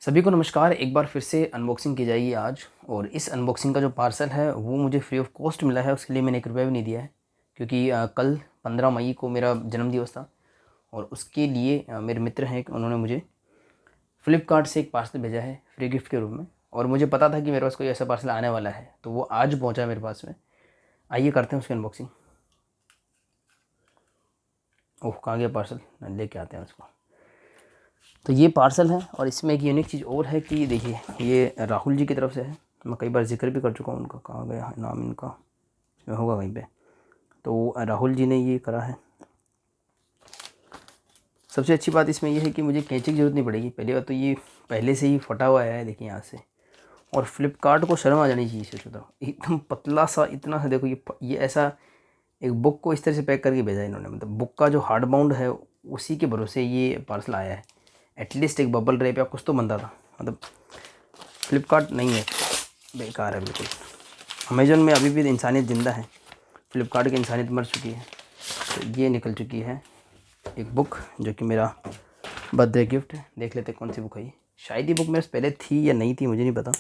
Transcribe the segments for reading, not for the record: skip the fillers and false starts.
सभी को नमस्कार। एक बार फिर से अनबॉक्सिंग की जाएगी आज, और इस अनबॉक्सिंग का जो पार्सल है वो मुझे फ्री ऑफ कॉस्ट मिला है। उसके लिए मैंने 1 रुपया भी नहीं दिया है, क्योंकि कल 15 मई को मेरा जन्मदिवस था, और उसके लिए मेरे मित्र हैं, उन्होंने मुझे फ़्लिपकार्ट से एक पार्सल भेजा है फ्री गिफ्ट के रूप में। और मुझे पता था कि मेरे पास कोई ऐसा पार्सल आने वाला है, तो वो आज पहुँचा है मेरे पास में। आइए करते हैं उसकी अनबॉक्सिंग। ओह, कहाँ गया पार्सल? लेके आते हैं उसको। तो ये पार्सल है, और इसमें एक यूनिक चीज़ और है कि देखिए, ये राहुल जी की तरफ से है। मैं कई बार जिक्र भी कर चुका हूँ उनका। कहाँ गया नाम इनका? इसमें होगा वहीं पे। तो राहुल जी ने ये करा है। सबसे अच्छी बात इसमें ये है कि मुझे कैंची की ज़रूरत नहीं पड़ेगी। पहली बात तो ये पहले से ही फटा हुआ आया है, देखिए यहाँ से। और फ्लिपकार्ट को शर्म आ जानी चाहिए इसे तो। एकदम पतला सा, इतना सा, देखो ये ऐसा एक बुक को इस तरह से पैक करके भेजा है इन्होंने। मतलब बुक का जो हार्ड बाउंड है उसी के भरोसे ये पार्सल आया है। एटलीस्ट एक बबल रैप या कुछ तो बनता था। मतलब फ्लिपकार्ट नहीं है, बेकार है बिल्कुल। अमेज़न में अभी भी इंसानियत ज़िंदा है, फ्लिपकार्ट की इंसानियत मर चुकी है। तो ये निकल चुकी है एक बुक, जो कि मेरा बर्थडे गिफ्ट है। देख लेते कौन सी बुक है ये। शायद ये बुक मेरे से पहले थी या नहीं थी, मुझे नहीं पता।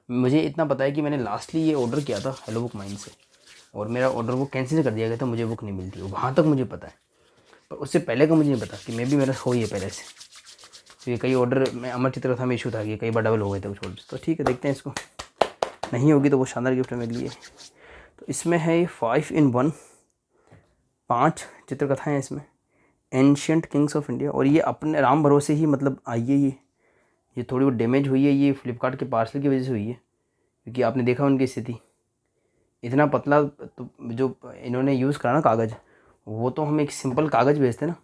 मुझे इतना पता है कि मैंने लास्टली ये ऑर्डर किया था हेलो बुक माइंड से, और मेरा ऑर्डर वो कैंसिल कर दिया गया था। मुझे बुक नहीं मिलती, वहाँ तक मुझे पता है। पर उससे पहले का मुझे नहीं पता कि मे भी मेरा हो ही है पहले से। तो ये कई ऑर्डर में अमर चित्रकथा में इशू था कि कई बार डबल हो गए थे कुछ ऑर्डर। तो ठीक है, देखते हैं इसको। नहीं होगी तो वो शानदार गिफ्ट है मेरे लिए। तो इसमें है 5 in 1, 5 चित्रकथाएँ हैं इसमें, एंशियंट किंग्स ऑफ इंडिया। और ये अपने राम भरोसे ही मतलब आई है। ये थोड़ी बहुत डैमेज हुई है, ये फ्लिपकार्ट के पार्सल की वजह से हुई है, क्योंकि आपने देखा उनकी स्थिति। इतना पतला तो जो इन्होंने यूज़ करा ना कागज़, वो तो हम एक सिंपल कागज़ भेजते ना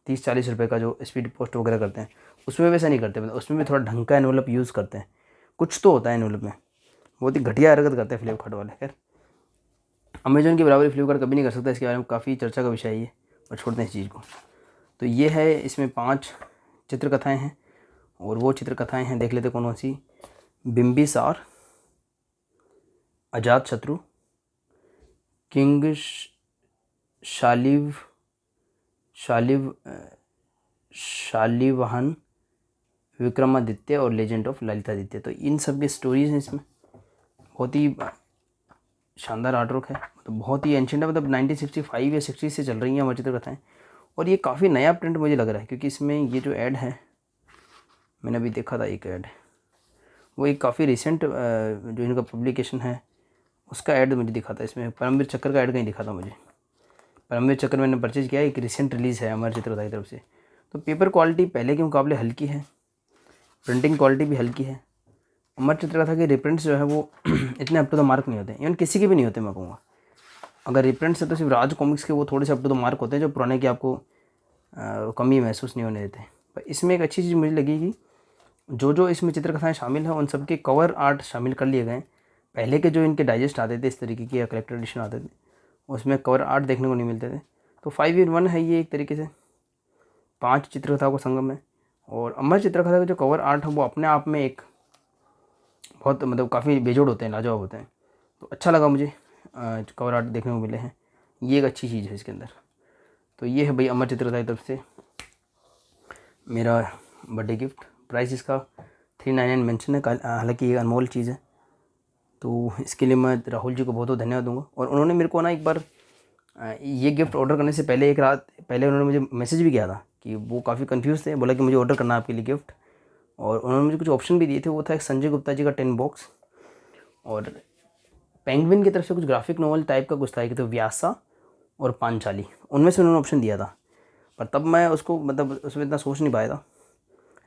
30-40 रुपये का, जो स्पीड पोस्ट वगैरह करते हैं, उसमें वैसा नहीं करते। मतलब उसमें भी थोड़ा ढंग का एनवलप यूज़ करते हैं, कुछ तो होता है एनवलप में। बहुत ही घटिया हरकत करते हैं फ्लिपकार्ट वाले। खैर, अमेजन की बराबरी फ्लिपकार्ट कभी नहीं कर सकता, इसके बारे में काफ़ी चर्चा का विषय है ये, और छोड़ते हैं इस चीज़ को। तो ये है, इसमें 5 चित्रकथाएँ हैं, और वो चित्रकथाएँ हैं, देख लेते कौन कौन सी। बिंबिसार, अजातशत्रु, किंग शालिव शालिव शालिवाहन, विक्रमादित्य, और लेजेंड ऑफ ललितादित्य। तो इन सब की स्टोरीज हैं इसमें। बहुत ही शानदार आर्टवर्क है, तो बहुत ही एंशिएंट है। मतलब 1965 या 60 से चल रही हैं हमारी चित्रकथाएँ। और ये काफ़ी नया प्रिंट मुझे लग रहा है, क्योंकि इसमें ये जो ऐड है, मैंने अभी देखा था एक ऐड, वो एक काफ़ी रिसेंट जो इनका पब्लिकेशन है उसका ऐड मुझे दिखा था। इसमें परमवीर चक्र का ऐड कहीं दिखा था मुझे। परमवीर चक्र मैंने परचेज़ किया, एक रिसेंट रिलीज़ है हमारी चित्रकथा की तरफ से। तो पेपर क्वालिटी पहले के मुकाबले हल्की है, प्रिंटिंग क्वालिटी भी हल्की है। अमर चित्रकथा के रिप्रिंट्स जो है वो इतने अप टू द मार्क नहीं होते, इवन किसी के भी नहीं होते मैं कहूँगा। अगर रिप्रिंट्स है तो सिर्फ राज कॉमिक्स के, वो थोड़े से अप टू द मार्क होते हैं, जो पुराने के आपको कमी महसूस नहीं होने देते। पर इसमें एक अच्छी चीज़ मुझे लगी कि जो इसमें चित्रकथाएँ शामिल हैं उन सब के कवर आर्ट शामिल कर लिए गए। पहले के जो इनके डाइजेस्ट आते थे इस तरीके के, या कलेक्टर एडिशन आते थे, उसमें कवर आर्ट देखने को नहीं मिलते थे। तो 5 in 1 है ये, एक तरीके से 5 चित्रकथाओं का संगम है। और अमर चित्रकथा का जो कवर आर्ट है वो अपने आप में एक बहुत मतलब काफ़ी बेजोड़ होते हैं, लाजवाब होते हैं। तो अच्छा लगा मुझे कवर आर्ट देखने को मिले हैं, ये एक अच्छी चीज़ है इसके अंदर। तो ये है भाई अमर चित्रकथा की तरफ से मेरा बर्थडे गिफ्ट। प्राइस इसका 399 मेंशन है, हालांकि ये अनमोल चीज़ है। तो इसके लिए मैं राहुल जी को बहुत बहुत धन्यवाद दूंगा। और उन्होंने मेरे को ना एक बार ये गिफ्ट ऑर्डर करने से पहले, एक रात पहले उन्होंने मुझे मैसेज भी किया था कि वो काफ़ी कंफ्यूज थे। बोला कि मुझे ऑर्डर करना है आपके लिए गिफ्ट, और उन्होंने मुझे कुछ ऑप्शन भी दिए थे। वो था एक संजय गुप्ता जी का 10 बॉक्स, और पेंगुइन की तरफ से कुछ ग्राफिक नॉवल टाइप का कुछ था कि, तो व्यासा और पांचाली, उनमें से उन्होंने ऑप्शन दिया था। पर तब मैं उसको मतलब उसमें इतना सोच नहीं पाया था।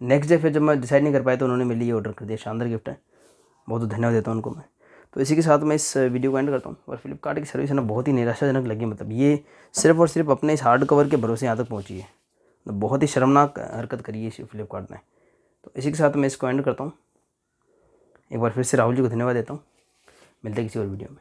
नेक्स्ट डे फिर जब मैं डिसाइड नहीं कर पाया तो उन्होंने मेरे लिए ऑर्डर कर दिया। शानदार गिफ्ट है, बहुत धन्यवाद देता हूँ उनको मैं। तो इसी के साथ मैं इस वीडियो को एंड करता हूँ। और फ्लिपकार्ट की सर्विस है ना, बहुत ही निराशाजनक लगी। मतलब ये सिर्फ और सिर्फ अपने इस हार्ड कवर के भरोसे यहाँ तक पहुँची है। तो बहुत ही शर्मनाक हरकत करी है फ्लिपकार्ट ने। तो इसी के साथ मैं इसको एंड करता हूँ। एक बार फिर से राहुल जी को धन्यवाद देता हूँ। मिलते हैं किसी और वीडियो में।